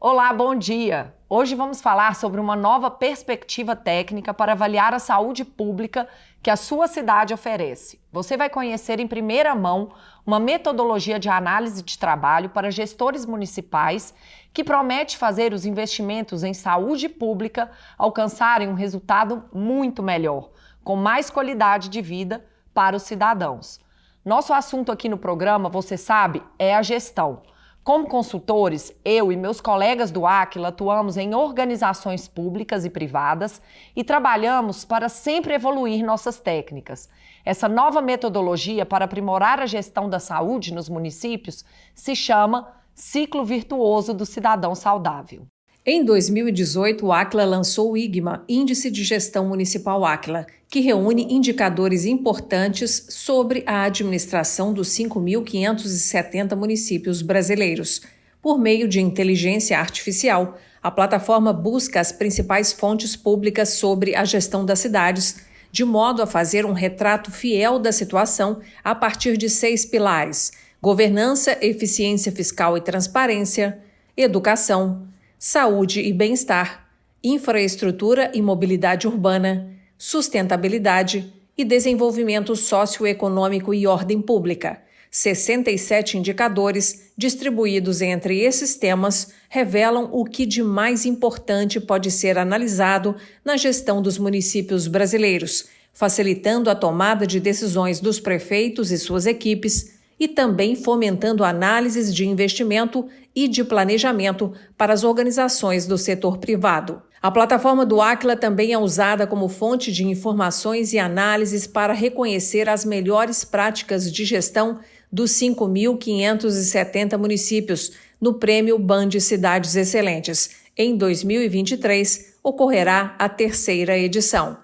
Olá, bom dia! Hoje vamos falar sobre uma nova perspectiva técnica para avaliar a saúde pública que a sua cidade oferece. Você vai conhecer em primeira mão uma metodologia de análise de trabalho para gestores municipais que promete fazer os investimentos em saúde pública alcançarem um resultado muito melhor, com mais qualidade de vida para os cidadãos. Nosso assunto aqui no programa, você sabe, é a gestão. Como consultores, eu e meus colegas do Aquila atuamos em organizações públicas e privadas e trabalhamos para sempre evoluir nossas técnicas. Essa nova metodologia para aprimorar a gestão da saúde nos municípios se chama Ciclo Virtuoso do Cidadão Saudável. Em 2018, o Aquila lançou o IGMA, Índice de Gestão Municipal Aquila, que reúne indicadores importantes sobre a administração dos 5.570 municípios brasileiros. Por meio de inteligência artificial, a plataforma busca as principais fontes públicas sobre a gestão das cidades, de modo a fazer um retrato fiel da situação a partir de 6 pilares: governança, eficiência fiscal e transparência, educação, saúde e bem-estar, infraestrutura e mobilidade urbana, sustentabilidade e desenvolvimento socioeconômico e ordem pública. 67 indicadores, distribuídos entre esses temas, revelam o que de mais importante pode ser analisado na gestão dos municípios brasileiros, facilitando a tomada de decisões dos prefeitos e suas equipes, e também fomentando análises de investimento e de planejamento para as organizações do setor privado. A plataforma do Aquila também é usada como fonte de informações e análises para reconhecer as melhores práticas de gestão dos 5.570 municípios no Prêmio BAND Cidades Excelentes. Em 2023, ocorrerá a 3ª edição.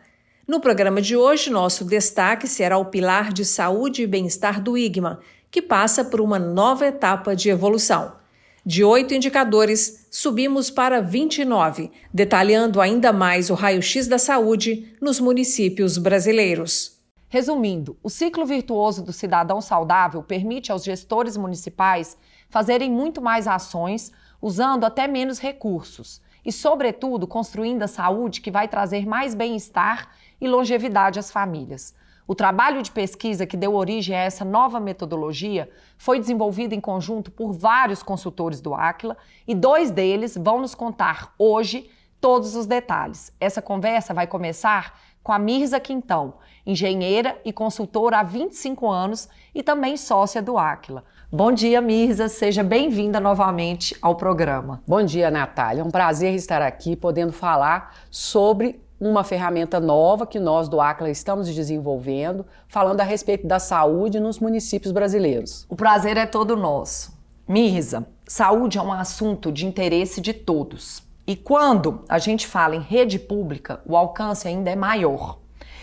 No programa de hoje, nosso destaque será o pilar de saúde e bem-estar do IGMA, que passa por uma nova etapa de evolução. De 8 indicadores, subimos para 29, detalhando ainda mais o raio-x da saúde nos municípios brasileiros. Resumindo, o ciclo virtuoso do cidadão saudável permite aos gestores municipais fazerem muito mais ações, usando até menos recursos e, sobretudo, construindo a saúde que vai trazer mais bem-estar e longevidade às famílias. O trabalho de pesquisa que deu origem a essa nova metodologia foi desenvolvido em conjunto por vários consultores do Aquila e 2 deles vão nos contar hoje todos os detalhes. Essa conversa vai começar com a Mirza Quintão, engenheira e consultora há 25 anos e também sócia do Aquila. Bom dia, Mirza, seja bem-vinda novamente ao programa. Bom dia, Natália. É um prazer estar aqui podendo falar sobre uma ferramenta nova que nós do Aquila estamos desenvolvendo, falando a respeito da saúde nos municípios brasileiros. O prazer é todo nosso. Mirza, saúde é um assunto de interesse de todos. E quando a gente fala em rede pública, o alcance ainda é maior.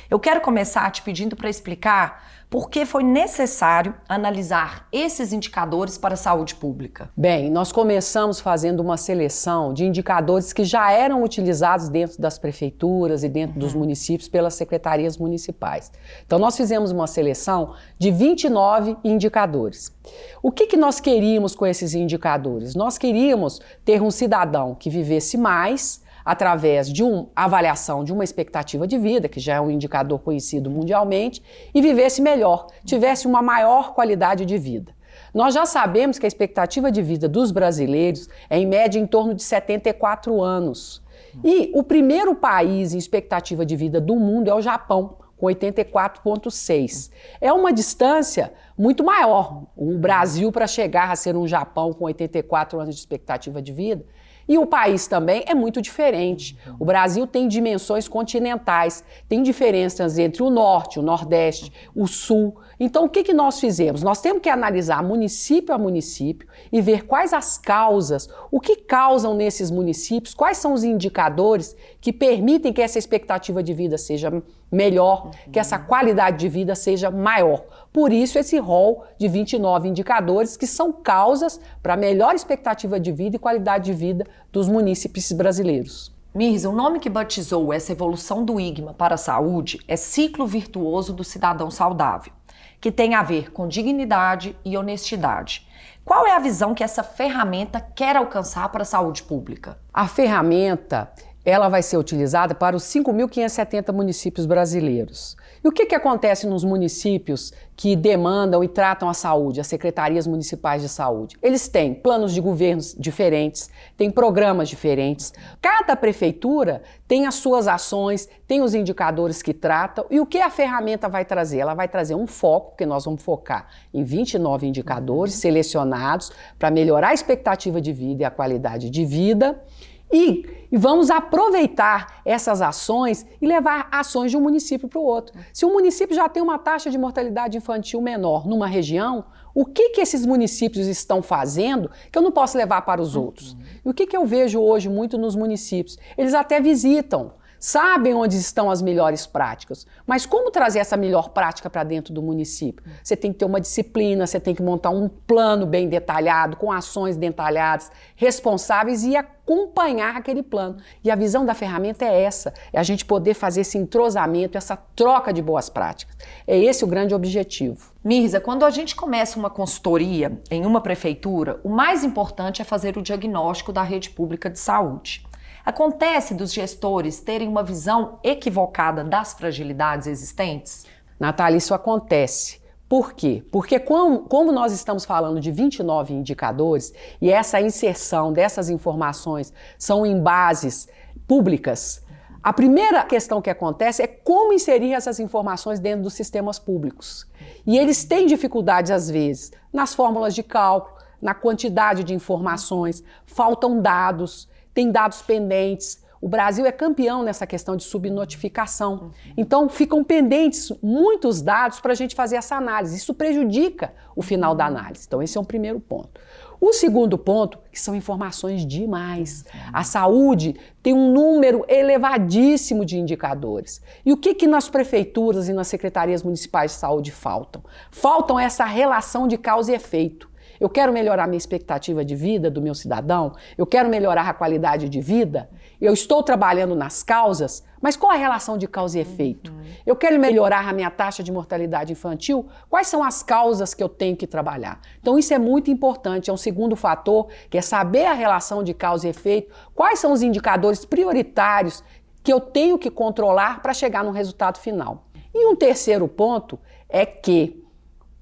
Eu quero começar te pedindo para explicar por que foi necessário analisar esses indicadores para a saúde pública. Bem, nós começamos fazendo uma seleção de indicadores que já eram utilizados dentro das prefeituras e dentro dos municípios pelas secretarias municipais. Então, nós fizemos uma seleção de 29 indicadores. O que nós queríamos com esses indicadores? Nós queríamos ter um cidadão que vivesse mais, através de uma avaliação de uma expectativa de vida, que já é um indicador conhecido mundialmente, e vivesse melhor, tivesse uma maior qualidade de vida. Nós já sabemos que a expectativa de vida dos brasileiros é em média em torno de 74 anos. E o primeiro país em expectativa de vida do mundo é o Japão, com 84,6. É uma distância muito maior. O Brasil, para chegar a ser um Japão com 84 anos de expectativa de vida, e o país também é muito diferente. O Brasil tem dimensões continentais, tem diferenças entre o norte, o nordeste, o sul. Então, o que nós fizemos? Nós temos que analisar município a município e ver quais as causas, o que causam nesses municípios, quais são os indicadores que permitem que essa expectativa de vida seja melhor, que essa qualidade de vida seja maior. Por isso, esse rol de 29 indicadores que são causas para melhor expectativa de vida e qualidade de vida dos munícipes brasileiros. Mirza, o nome que batizou essa evolução do IGMA para a saúde é Ciclo Virtuoso do Cidadão Saudável. que tem a ver com dignidade e honestidade. Qual é a visão que essa ferramenta quer alcançar para a saúde pública? A ferramenta, ela vai ser utilizada para os 5.570 municípios brasileiros. E o que acontece nos municípios que demandam e tratam a saúde, as secretarias municipais de saúde? Eles têm planos de governos diferentes, têm programas diferentes. Cada prefeitura tem as suas ações, tem os indicadores que tratam. E o que a ferramenta vai trazer? Ela vai trazer um foco, porque nós vamos focar em 29 indicadores selecionados para melhorar a expectativa de vida e a qualidade de vida. E vamos aproveitar essas ações e levar ações de um município para o outro. Se um município já tem uma taxa de mortalidade infantil menor numa região, o que esses municípios estão fazendo que eu não posso levar para os outros? E o que eu vejo hoje muito nos municípios? Eles até visitam, sabem onde estão as melhores práticas, mas como trazer essa melhor prática para dentro do município? Você tem que ter uma disciplina, você tem que montar um plano bem detalhado, com ações detalhadas, responsáveis e acompanhar aquele plano. E a visão da ferramenta é essa, é a gente poder fazer esse entrosamento, essa troca de boas práticas. É esse o grande objetivo. Mirza, quando a gente começa uma consultoria em uma prefeitura, o mais importante é fazer o diagnóstico da rede pública de saúde. Acontece dos gestores terem uma visão equivocada das fragilidades existentes? Natália, isso acontece. Por quê? Porque como nós estamos falando de 29 indicadores e essa inserção dessas informações são em bases públicas, a primeira questão que acontece é como inserir essas informações dentro dos sistemas públicos. E eles têm dificuldades, às vezes, nas fórmulas de cálculo, na quantidade de informações, faltam dados, tem dados pendentes. O Brasil é campeão nessa questão de subnotificação. Então, ficam pendentes muitos dados para a gente fazer essa análise. Isso prejudica o final da análise. Então, esse é um primeiro ponto. O segundo ponto, que são informações demais. A saúde tem um número elevadíssimo de indicadores. E o que nas prefeituras e nas secretarias municipais de saúde faltam? Faltam essa relação de causa e efeito. Eu quero melhorar minha expectativa de vida do meu cidadão, eu quero melhorar a qualidade de vida, eu estou trabalhando nas causas, mas qual a relação de causa e efeito? Eu quero melhorar a minha taxa de mortalidade infantil, quais são as causas que eu tenho que trabalhar? Então isso é muito importante, é um segundo fator, que é saber a relação de causa e efeito, quais são os indicadores prioritários que eu tenho que controlar para chegar no resultado final. E um terceiro ponto é que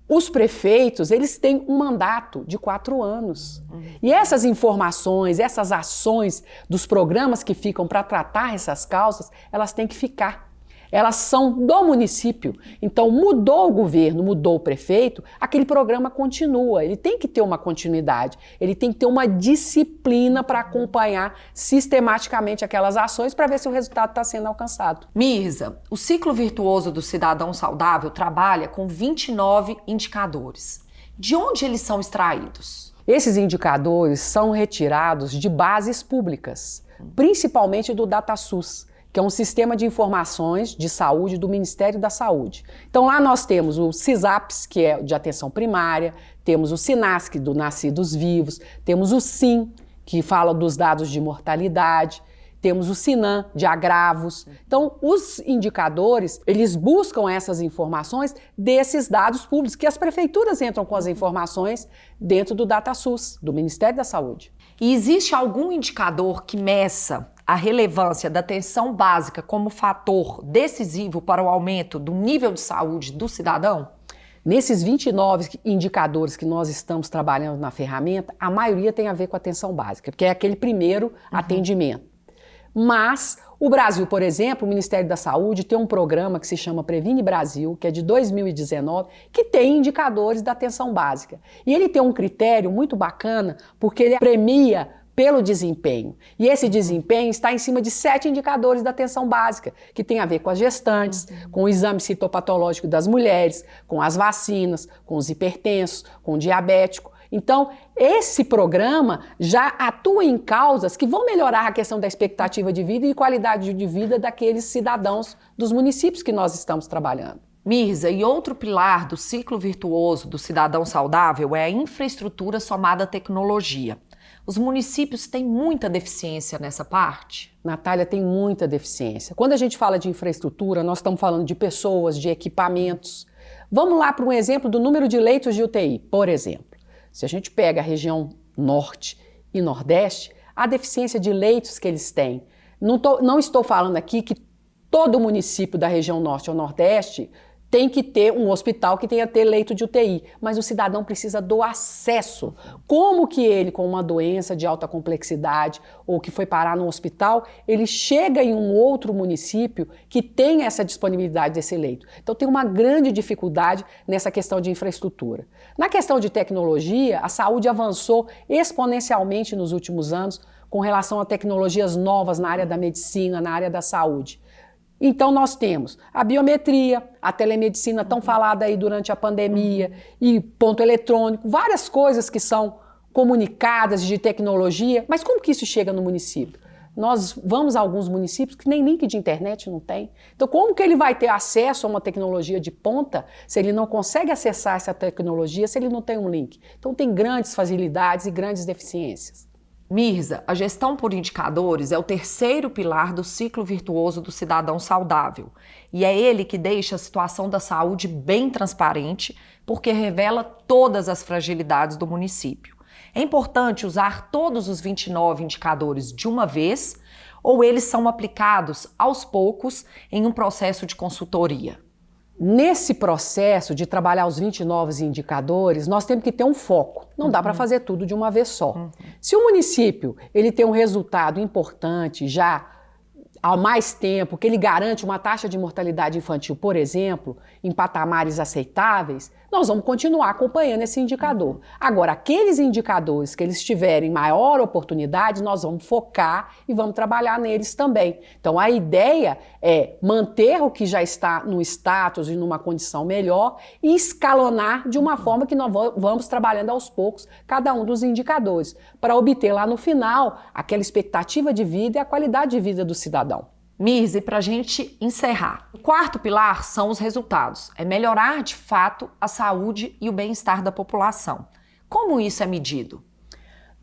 os prefeitos, eles têm um mandato de 4 anos. E essas informações, essas ações dos programas que ficam para tratar essas causas, elas têm que ficar. Elas são do município. Então, mudou o governo, mudou o prefeito, aquele programa continua. Ele tem que ter uma continuidade. Ele tem que ter uma disciplina para acompanhar sistematicamente aquelas ações para ver se o resultado está sendo alcançado. Mirza, o ciclo virtuoso do cidadão saudável trabalha com 29 indicadores. De onde eles são extraídos? Esses indicadores são retirados de bases públicas, principalmente do DataSUS, que é um sistema de informações de saúde do Ministério da Saúde. Então lá nós temos o CISAPS, que é de atenção primária, temos o SINASC, do Nascidos Vivos, temos o SIM, que fala dos dados de mortalidade, temos o SINAM, de agravos. Então os indicadores, eles buscam essas informações desses dados públicos, que as prefeituras entram com as informações dentro do DataSUS, do Ministério da Saúde. E existe algum indicador que meça a relevância da atenção básica como fator decisivo para o aumento do nível de saúde do cidadão? Nesses 29 indicadores que nós estamos trabalhando na ferramenta, a maioria tem a ver com a atenção básica, porque é aquele primeiro atendimento. Mas o Brasil, por exemplo, o Ministério da Saúde tem um programa que se chama Previne Brasil, que é de 2019, que tem indicadores da atenção básica. E ele tem um critério muito bacana, porque ele premia pelo desempenho. E esse desempenho está em cima de 7 indicadores da atenção básica, que tem a ver com as gestantes, com o exame citopatológico das mulheres, com as vacinas, com os hipertensos, com o diabético. Então, esse programa já atua em causas que vão melhorar a questão da expectativa de vida e qualidade de vida daqueles cidadãos dos municípios que nós estamos trabalhando. Mirza, e outro pilar do ciclo virtuoso do cidadão saudável é a infraestrutura somada à tecnologia. Os municípios têm muita deficiência nessa parte? Natália, tem muita deficiência. Quando a gente fala de infraestrutura, nós estamos falando de pessoas, de equipamentos. Vamos lá para um exemplo do número de leitos de UTI. Por exemplo, se a gente pega a região norte e nordeste, a deficiência de leitos que eles têm. Não estou falando aqui que todo município da região norte ou nordeste tem que ter um hospital que tenha ter leito de UTI, mas o cidadão precisa do acesso. Como que ele, com uma doença de alta complexidade ou que foi parar no hospital, ele chega em um outro município que tem essa disponibilidade desse leito? Então tem uma grande dificuldade nessa questão de infraestrutura. Na questão de tecnologia, a saúde avançou exponencialmente nos últimos anos com relação a tecnologias novas na área da medicina, na área da saúde. Então nós temos a biometria, a telemedicina tão falada aí durante a pandemia e ponto eletrônico, várias coisas que são comunicadas de tecnologia, mas como que isso chega no município? Nós vamos a alguns municípios que nem link de internet não tem. Então como que ele vai ter acesso a uma tecnologia de ponta se ele não consegue acessar essa tecnologia, se ele não tem um link? Então tem grandes fragilidades e grandes deficiências. Mirza, a gestão por indicadores é o terceiro pilar do ciclo virtuoso do cidadão saudável. E é ele que deixa a situação da saúde bem transparente, porque revela todas as fragilidades do município. É importante usar todos os 29 indicadores de uma vez, ou eles são aplicados aos poucos em um processo de consultoria? Nesse processo de trabalhar os 29 indicadores, nós temos que ter um foco. Não dá para fazer tudo de uma vez só. Se o município ele tem um resultado importante já há mais tempo, que ele garante uma taxa de mortalidade infantil, por exemplo, em patamares aceitáveis, nós vamos continuar acompanhando esse indicador. Agora, aqueles indicadores que eles tiverem maior oportunidade, nós vamos focar e vamos trabalhar neles também. Então, a ideia é manter o que já está no status e numa condição melhor e escalonar de uma forma que nós vamos trabalhando aos poucos cada um dos indicadores, para obter lá no final aquela expectativa de vida e a qualidade de vida do cidadão. Mirza, e para a gente encerrar, o quarto pilar são os resultados. É melhorar de fato a saúde e o bem-estar da população. Como isso é medido?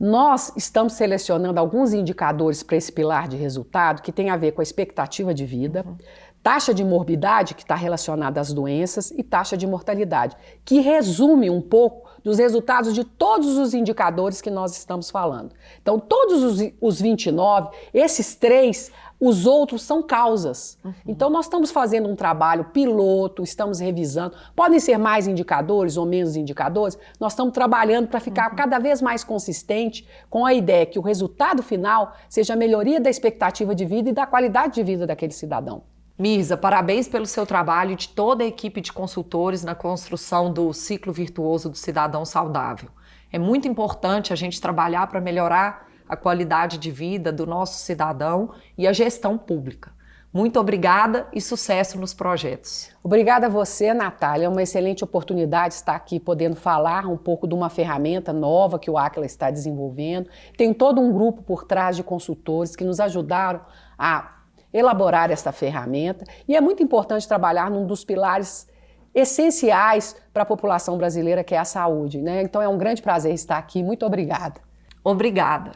Nós estamos selecionando alguns indicadores para esse pilar de resultado que tem a ver com a expectativa de vida, taxa de morbidade, que está relacionada às doenças, e taxa de mortalidade, que resume um pouco dos resultados de todos os indicadores que nós estamos falando. Então, todos os 29, esses três, os outros são causas. Então, nós estamos fazendo um trabalho piloto, estamos revisando. Podem ser mais indicadores ou menos indicadores. Nós estamos trabalhando para ficar cada vez mais consistente com a ideia que o resultado final seja a melhoria da expectativa de vida e da qualidade de vida daquele cidadão. Mirza, parabéns pelo seu trabalho e de toda a equipe de consultores na construção do ciclo virtuoso do cidadão saudável. É muito importante a gente trabalhar para melhorar a qualidade de vida do nosso cidadão e a gestão pública. Muito obrigada e sucesso nos projetos. Obrigada a você, Natália. É uma excelente oportunidade estar aqui podendo falar um pouco de uma ferramenta nova que o ACLA está desenvolvendo. Tem todo um grupo por trás de consultores que nos ajudaram a elaborar essa ferramenta, e é muito importante trabalhar num dos pilares essenciais para a população brasileira, que é a saúde, né? Então é um grande prazer estar aqui. Muito obrigada. Obrigada.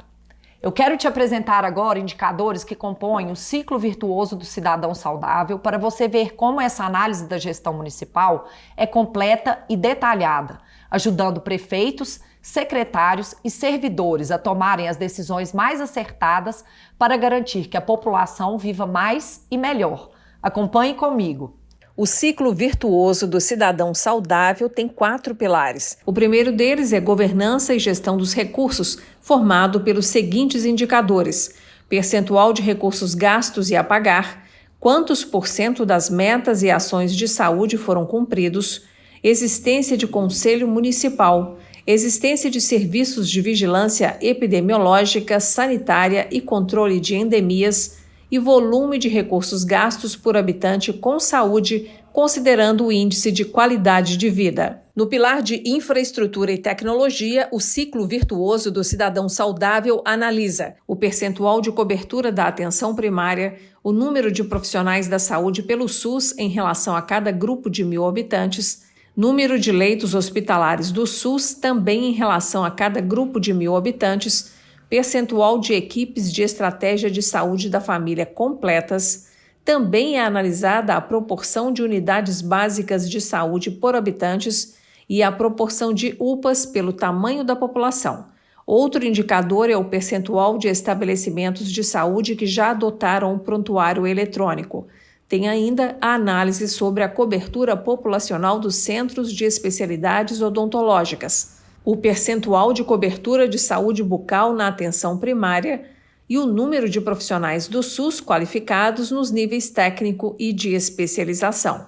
Eu quero te apresentar agora indicadores que compõem o ciclo virtuoso do cidadão saudável para você ver como essa análise da gestão municipal é completa e detalhada, ajudando prefeitos, secretários e servidores a tomarem as decisões mais acertadas para garantir que a população viva mais e melhor. Acompanhe comigo. O ciclo virtuoso do cidadão saudável tem 4 pilares. O primeiro deles é governança e gestão dos recursos, formado pelos seguintes indicadores: percentual de recursos gastos e a pagar, quantos por cento das metas e ações de saúde foram cumpridos, existência de conselho municipal, existência de serviços de vigilância epidemiológica, sanitária e controle de endemias e volume de recursos gastos por habitante com saúde, considerando o índice de qualidade de vida. No pilar de infraestrutura e tecnologia, o ciclo virtuoso do cidadão saudável analisa o percentual de cobertura da atenção primária, o número de profissionais da saúde pelo SUS em relação a cada grupo de 1.000 habitantes, número de leitos hospitalares do SUS também em relação a cada grupo de 1.000 habitantes, percentual de equipes de estratégia de saúde da família completas, Também é analisada a proporção de unidades básicas de saúde por habitantes e a proporção de UPAs pelo tamanho da população. Outro indicador é o percentual de estabelecimentos de saúde que já adotaram o prontuário eletrônico. Tem ainda a análise sobre a cobertura populacional dos centros de especialidades odontológicas, o percentual de cobertura de saúde bucal na atenção primária e o número de profissionais do SUS qualificados nos níveis técnico e de especialização.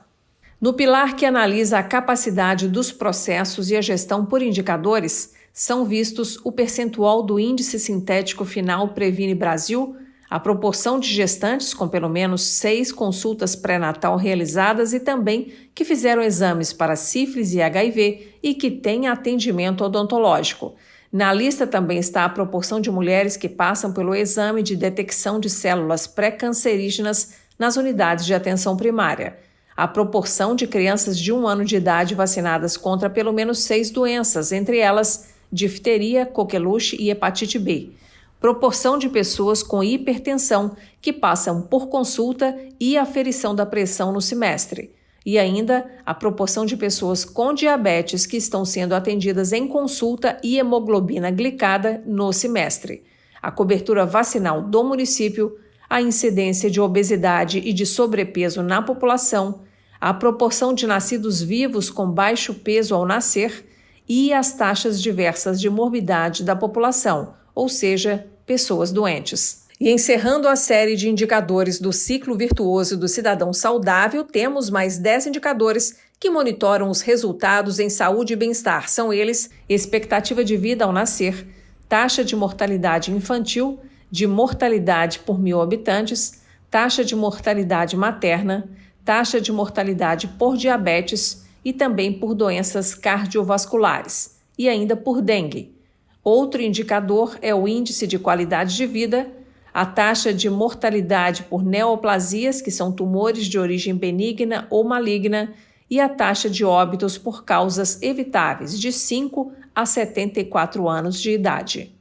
No pilar que analisa a capacidade dos processos e a gestão por indicadores, são vistos o percentual do Índice Sintético Final Previne Brasil, a proporção de gestantes com pelo menos 6 consultas pré-natal realizadas e também que fizeram exames para sífilis e HIV e que têm atendimento odontológico. Na lista também está a proporção de mulheres que passam pelo exame de detecção de células pré-cancerígenas nas unidades de atenção primária. A proporção de crianças de 1 ano de idade vacinadas contra pelo menos 6 doenças, entre elas difteria, coqueluche e hepatite B. Proporção de pessoas com hipertensão que passam por consulta e aferição da pressão no semestre. E ainda a proporção de pessoas com diabetes que estão sendo atendidas em consulta e hemoglobina glicada no semestre. A cobertura vacinal do município, a incidência de obesidade e de sobrepeso na população, a proporção de nascidos vivos com baixo peso ao nascer e as taxas diversas de morbidade da população, ou seja, pessoas doentes. E encerrando a série de indicadores do ciclo virtuoso do cidadão saudável, temos mais 10 indicadores que monitoram os resultados em saúde e bem-estar. São eles: expectativa de vida ao nascer, taxa de mortalidade infantil, de mortalidade por 1.000 habitantes, taxa de mortalidade materna, taxa de mortalidade por diabetes e também por doenças cardiovasculares, e ainda por dengue. Outro indicador é o índice de qualidade de vida, a taxa de mortalidade por neoplasias, que são tumores de origem benigna ou maligna, e a taxa de óbitos por causas evitáveis, de 5 a 74 anos de idade.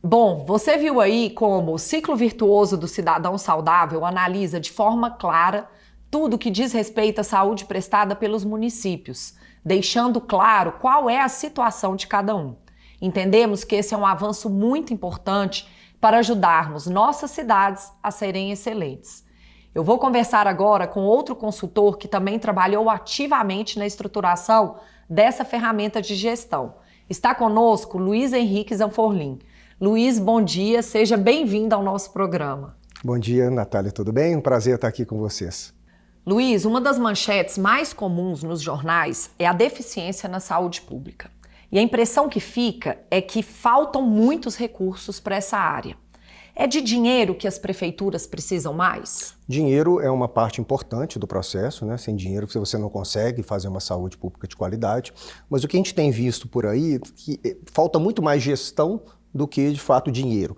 Bom, você viu aí como o ciclo virtuoso do cidadão saudável analisa de forma clara tudo que diz respeito à saúde prestada pelos municípios, deixando claro qual é a situação de cada um. Entendemos que esse é um avanço muito importante para ajudarmos nossas cidades a serem excelentes. Eu vou conversar agora com outro consultor que também trabalhou ativamente na estruturação dessa ferramenta de gestão. Está conosco Luiz Henrique Zanforlin. Luiz, bom dia, seja bem-vindo ao nosso programa. Bom dia, Natália, tudo bem? Um prazer estar aqui com vocês. Luiz, uma das manchetes mais comuns nos jornais é a deficiência na saúde pública. E a impressão que fica é que faltam muitos recursos para essa área. É de dinheiro que as prefeituras precisam mais? Dinheiro é uma parte importante do processo, né? Sem dinheiro você não consegue fazer uma saúde pública de qualidade. Mas o que a gente tem visto por aí é que falta muito mais gestão do que, de fato, dinheiro.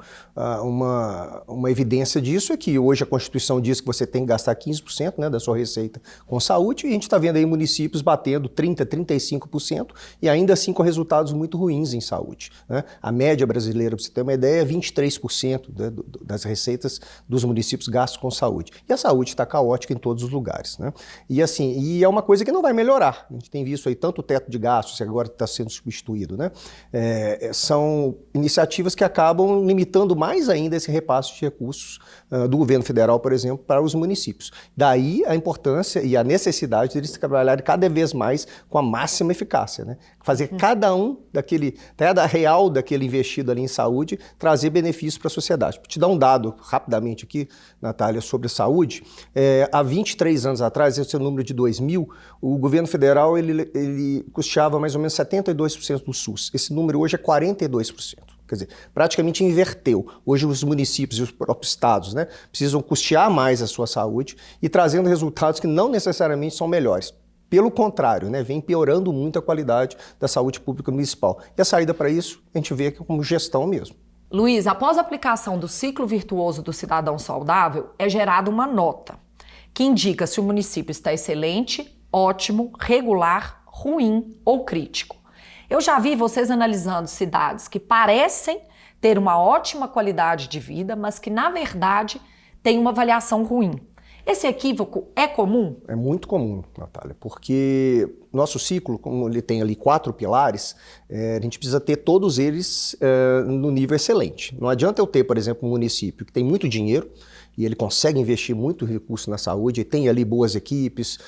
Uma evidência disso é que hoje a Constituição diz que você tem que gastar 15%, né, da sua receita com saúde, e a gente está vendo aí municípios batendo 30%, 35%, e ainda assim com resultados muito ruins em saúde, né? A média brasileira, para você ter uma ideia, é 23%, né, das receitas dos municípios gastos com saúde. E a saúde está caótica em todos os lugares, né? E é uma coisa que não vai melhorar. A gente tem visto aí tanto o teto de gastos, que agora está sendo substituído, né? São iniciativas que acabam limitando mais ainda esse repasse de recursos do governo federal, por exemplo, para os municípios. Daí a importância e a necessidade deles trabalharem cada vez mais com a máxima eficácia, né? Fazer cada real daquele investido ali em saúde, trazer benefícios para a sociedade. Para te dar um dado rapidamente aqui, Natália, sobre saúde, há 23 anos atrás, esse é o número de 2000, o governo federal ele custeava mais ou menos 72% do SUS. Esse número hoje é 42%. Quer dizer, praticamente inverteu. Hoje os municípios e os próprios estados, né, precisam custear mais a sua saúde e trazendo resultados que não necessariamente são melhores. Pelo contrário, né, vem piorando muito a qualidade da saúde pública municipal. E a saída para isso a gente vê como gestão mesmo. Luiz, após a aplicação do ciclo virtuoso do cidadão saudável, é gerada uma nota que indica se o município está excelente, ótimo, regular, ruim ou crítico. Eu já vi vocês analisando cidades que parecem ter uma ótima qualidade de vida, mas que, na verdade, têm uma avaliação ruim. Esse equívoco é comum? É muito comum, Natália, porque nosso ciclo, como ele tem ali 4 pilares, a gente precisa ter todos eles no nível excelente. Não adianta eu ter, por exemplo, um município que tem muito dinheiro, e ele consegue investir muito recurso na saúde, e tem ali boas equipes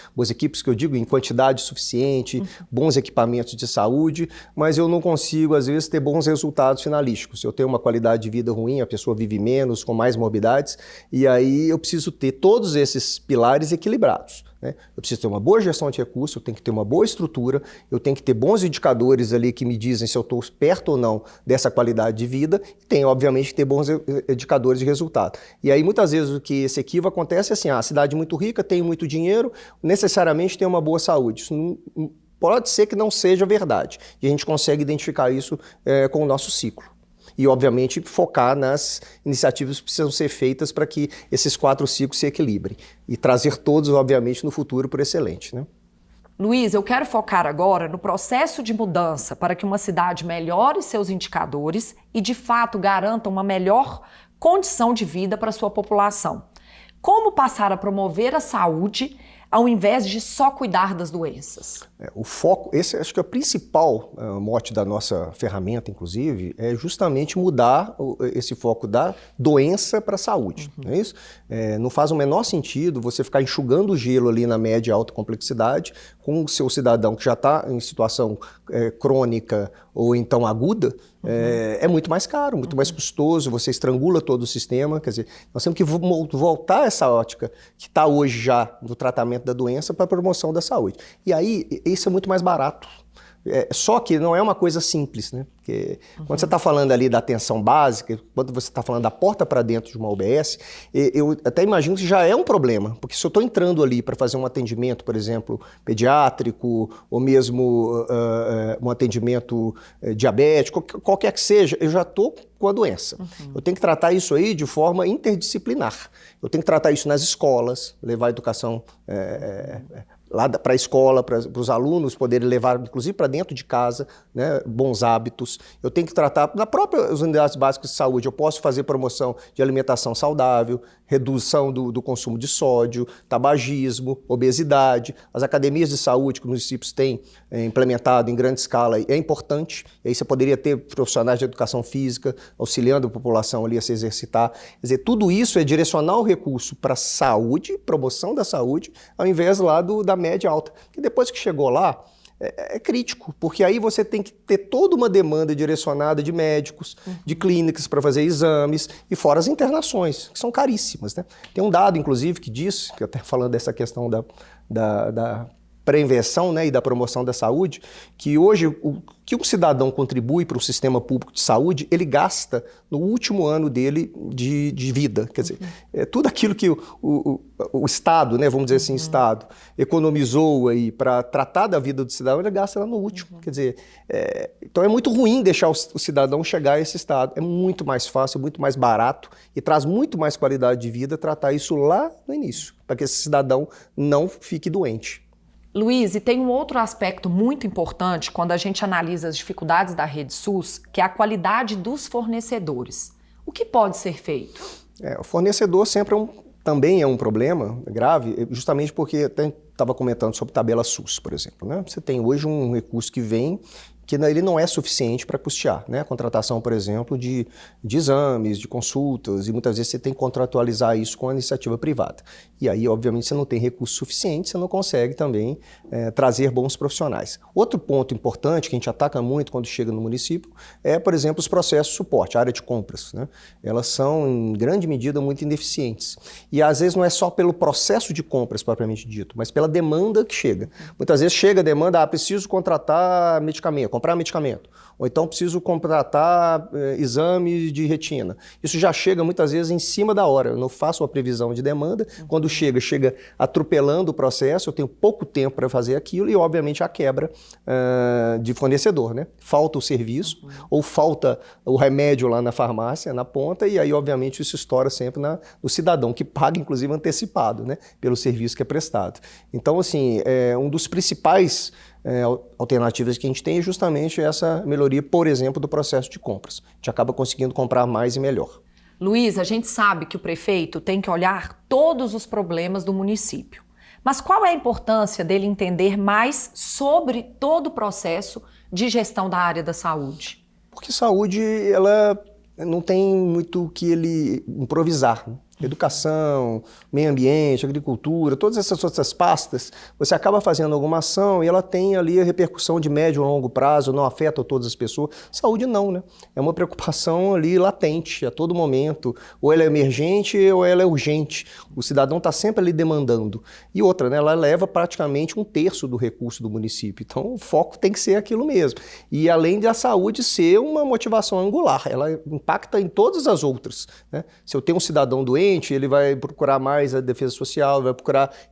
que eu digo em quantidade suficiente, bons equipamentos de saúde, mas eu não consigo, às vezes, ter bons resultados finalísticos. Eu tenho uma qualidade de vida ruim, a pessoa vive menos, com mais morbidades, e aí eu preciso ter todos esses pilares equilibrados, né? Eu preciso ter uma boa gestão de recursos, eu tenho que ter uma boa estrutura, eu tenho que ter bons indicadores ali que me dizem se eu estou perto ou não dessa qualidade de vida, e tenho, obviamente, que ter bons indicadores de resultado. E aí, muitas vezes, o que esse equívoco acontece é assim, a cidade muito rica, tem muito dinheiro, necessariamente tem uma boa saúde. Isso não, pode ser que não seja verdade, e a gente consegue identificar isso com o nosso ciclo. E, obviamente, focar nas iniciativas que precisam ser feitas para que esses 4 ciclos se equilibrem. E trazer todos, obviamente, no futuro por excelente, né? Luiz, eu quero focar agora no processo de mudança para que uma cidade melhore seus indicadores e, de fato, garanta uma melhor condição de vida para a sua população. Como passar a promover a saúde ao invés de só cuidar das doenças? O foco, esse acho que é o principal mote da nossa ferramenta, inclusive, é justamente mudar esse foco da doença para a saúde, não é isso? Não faz o menor sentido você ficar enxugando o gelo ali na média e alta complexidade com o seu cidadão que já está em situação crônica ou então aguda, é muito mais caro, muito mais custoso, você estrangula todo o sistema, quer dizer, nós temos que voltar essa ótica que está hoje já no tratamento da doença para a promoção da saúde. E aí, isso é muito mais barato. Só que não é uma coisa simples, né? Porque quando você está falando ali da atenção básica, quando você está falando da porta para dentro de uma UBS, eu até imagino que já é um problema, porque se eu estou entrando ali para fazer um atendimento, por exemplo, pediátrico, ou mesmo um atendimento diabético, qualquer que seja, eu já estou com a doença. Eu tenho que tratar isso aí de forma interdisciplinar. Eu tenho que tratar isso nas escolas, levar a educação lá para a escola, para os alunos poderem levar, inclusive, para dentro de casa, né, bons hábitos. Eu tenho que tratar, na própria unidades básicas de saúde, eu posso fazer promoção de alimentação saudável, redução do consumo de sódio, tabagismo, obesidade. As academias de saúde que os municípios têm implementado em grande escala é importante. E aí você poderia ter profissionais de educação física auxiliando a população ali a se exercitar. Quer dizer, tudo isso é direcionar o recurso para a saúde, promoção da saúde, ao invés lá da média alta. Porque depois que chegou lá, é crítico, porque aí você tem que ter toda uma demanda direcionada de médicos, de clínicas para fazer exames, e fora as internações, que são caríssimas, né? Tem um dado, inclusive, que diz, que até falando dessa questão da prevenção, né, e da promoção da saúde, que hoje o que um cidadão contribui para o sistema público de saúde, ele gasta no último ano dele de vida. Quer dizer, tudo aquilo que o Estado, né, vamos dizer assim, Estado, economizou aí para tratar da vida do cidadão, ele gasta lá no último. Quer dizer, então é muito ruim deixar o cidadão chegar a esse estado. É muito mais fácil, muito mais barato e traz muito mais qualidade de vida tratar isso lá no início, para que esse cidadão não fique doente. Luiz, e tem um outro aspecto muito importante quando a gente analisa as dificuldades da rede SUS, que é a qualidade dos fornecedores. O que pode ser feito? O fornecedor sempre também é um problema grave, justamente porque até estava comentando sobre tabela SUS, por exemplo, né? Você tem hoje um recurso que vem que ele não é suficiente para custear, né? A contratação, por exemplo, de exames, de consultas, e muitas vezes você tem que contratualizar isso com a iniciativa privada. E aí, obviamente, você não tem recurso suficiente, você não consegue também trazer bons profissionais. Outro ponto importante que a gente ataca muito quando chega no município é, por exemplo, os processos de suporte, a área de compras, né? Elas são, em grande medida, muito ineficientes. E às vezes não é só pelo processo de compras, propriamente dito, mas pela demanda que chega. Muitas vezes chega a demanda, preciso contratar medicamento, comprar medicamento, ou então preciso contratar exames de retina. Isso já chega muitas vezes em cima da hora. Eu não faço uma previsão de demanda. Quando chega atropelando o processo, eu tenho pouco tempo para fazer aquilo e, obviamente, a quebra de fornecedor, né? Falta o serviço ou falta o remédio lá na farmácia, na ponta, e aí, obviamente, isso estoura sempre no cidadão, que paga, inclusive, antecipado, né? Pelo serviço que é prestado. Então, assim, um dos principais alternativas que a gente tem é justamente essa melhoria, por exemplo, do processo de compras. A gente acaba conseguindo comprar mais e melhor. Luiz, a gente sabe que o prefeito tem que olhar todos os problemas do município. Mas qual é a importância dele entender mais sobre todo o processo de gestão da área da saúde? Porque saúde, ela não tem muito o que ele improvisar, né? Educação, meio ambiente, agricultura, todas essas outras pastas, você acaba fazendo alguma ação e ela tem ali a repercussão de médio a longo prazo, não afeta todas as pessoas. Saúde não, né? É uma preocupação ali latente, a todo momento. Ou ela é emergente ou ela é urgente. O cidadão está sempre ali demandando. E outra, né? Ela leva praticamente 1/3 do recurso do município. Então o foco tem que ser aquilo mesmo. E além da saúde ser uma motivação angular, ela impacta em todas as outras, né? Se eu tenho um cidadão doente, ele vai procurar mais a defesa social,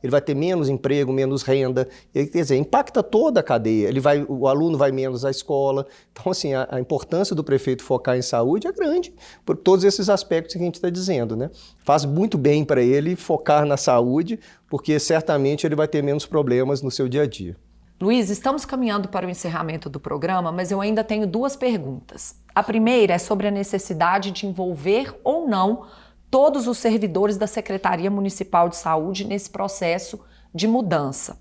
ele vai ter menos emprego, menos renda, quer dizer, impacta toda a cadeia, o aluno vai menos à escola. Então, assim, a importância do prefeito focar em saúde é grande, por todos esses aspectos que a gente está dizendo, né? Faz muito bem para ele focar na saúde, porque certamente ele vai ter menos problemas no seu dia a dia. Luiz, estamos caminhando para o encerramento do programa, mas eu ainda tenho 2 perguntas. A primeira é sobre a necessidade de envolver ou não todos os servidores da Secretaria Municipal de Saúde nesse processo de mudança.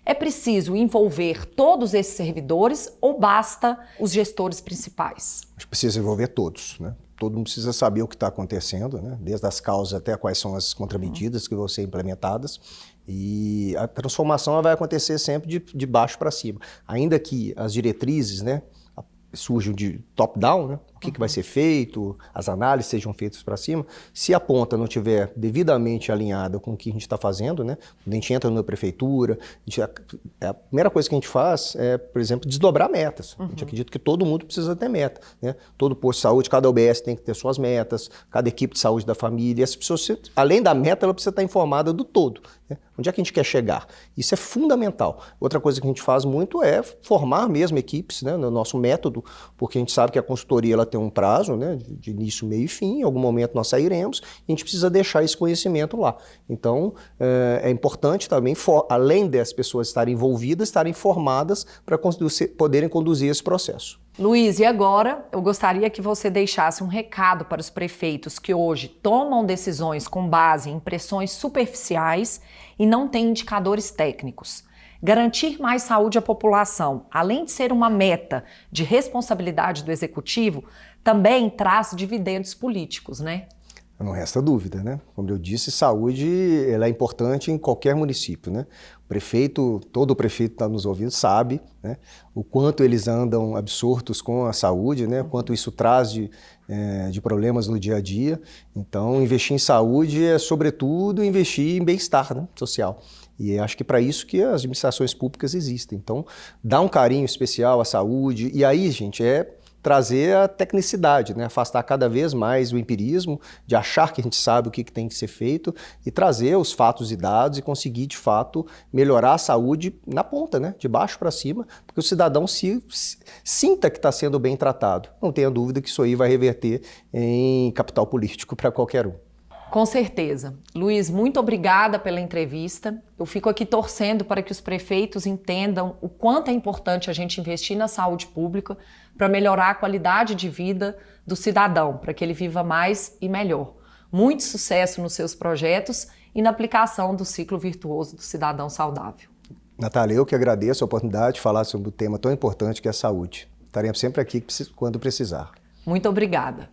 É preciso envolver todos esses servidores ou basta os gestores principais? A gente precisa envolver todos, né? Todo mundo precisa saber o que está acontecendo, né? Desde as causas até quais são as contramedidas que vão ser implementadas. E a transformação ela vai acontecer sempre de baixo para cima. Ainda que as diretrizes, né, surjam de top-down, né? O que vai ser feito, as análises sejam feitas para cima. Se a ponta não estiver devidamente alinhada com o que a gente está fazendo, né? Quando a gente entra na prefeitura, a primeira coisa que a gente faz é, por exemplo, desdobrar metas. A gente acredita que todo mundo precisa ter meta, né? Todo posto de saúde, cada UBS tem que ter suas metas, cada equipe de saúde da família. E as pessoas, além da meta, ela precisa estar informada do todo, né? Onde é que a gente quer chegar? Isso é fundamental. Outra coisa que a gente faz muito é formar mesmo equipes, né, no nosso método, porque a gente sabe que a consultoria ela tem um prazo, né, de início, meio e fim. Em algum momento nós sairemos e a gente precisa deixar esse conhecimento lá. Então, é importante também, além das pessoas estarem envolvidas, estarem formadas para poderem conduzir esse processo. Luiz, e agora eu gostaria que você deixasse um recado para os prefeitos que hoje tomam decisões com base em impressões superficiais e não têm indicadores técnicos. Garantir mais saúde à população, além de ser uma meta de responsabilidade do executivo, também traz dividendos políticos, né? Não resta dúvida, né? Como eu disse, saúde ela é importante em qualquer município, né? Todo prefeito está nos ouvindo, sabe, né, o quanto eles andam absortos com a saúde, né, quanto isso traz de problemas no dia a dia. Então, investir em saúde é, sobretudo, investir em bem-estar, né, social. E acho que para isso que as administrações públicas existem. Então, dá um carinho especial à saúde. E aí, gente, trazer a tecnicidade, né? Afastar cada vez mais o empirismo, de achar que a gente sabe o que tem que ser feito e trazer os fatos e dados e conseguir, de fato, melhorar a saúde na ponta, né? De baixo para cima, porque o cidadão sinta que está sendo bem tratado. Não tenha dúvida que isso aí vai reverter em capital político para qualquer um. Com certeza. Luiz, muito obrigada pela entrevista. Eu fico aqui torcendo para que os prefeitos entendam o quanto é importante a gente investir na saúde pública para melhorar a qualidade de vida do cidadão, para que ele viva mais e melhor. Muito sucesso nos seus projetos e na aplicação do ciclo virtuoso do cidadão saudável. Natália, eu que agradeço a oportunidade de falar sobre um tema tão importante que é a saúde. Estaremos sempre aqui quando precisar. Muito obrigada.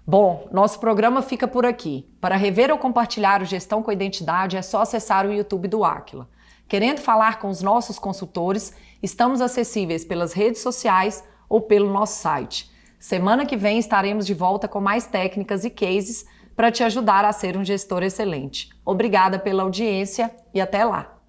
Bom, nosso programa fica por aqui. Para rever ou compartilhar o Gestão com Identidade é só acessar o YouTube do Aquila. Querendo falar com os nossos consultores, estamos acessíveis pelas redes sociais ou pelo nosso site. Semana que vem estaremos de volta com mais técnicas e cases para te ajudar a ser um gestor excelente. Obrigada pela audiência e até lá!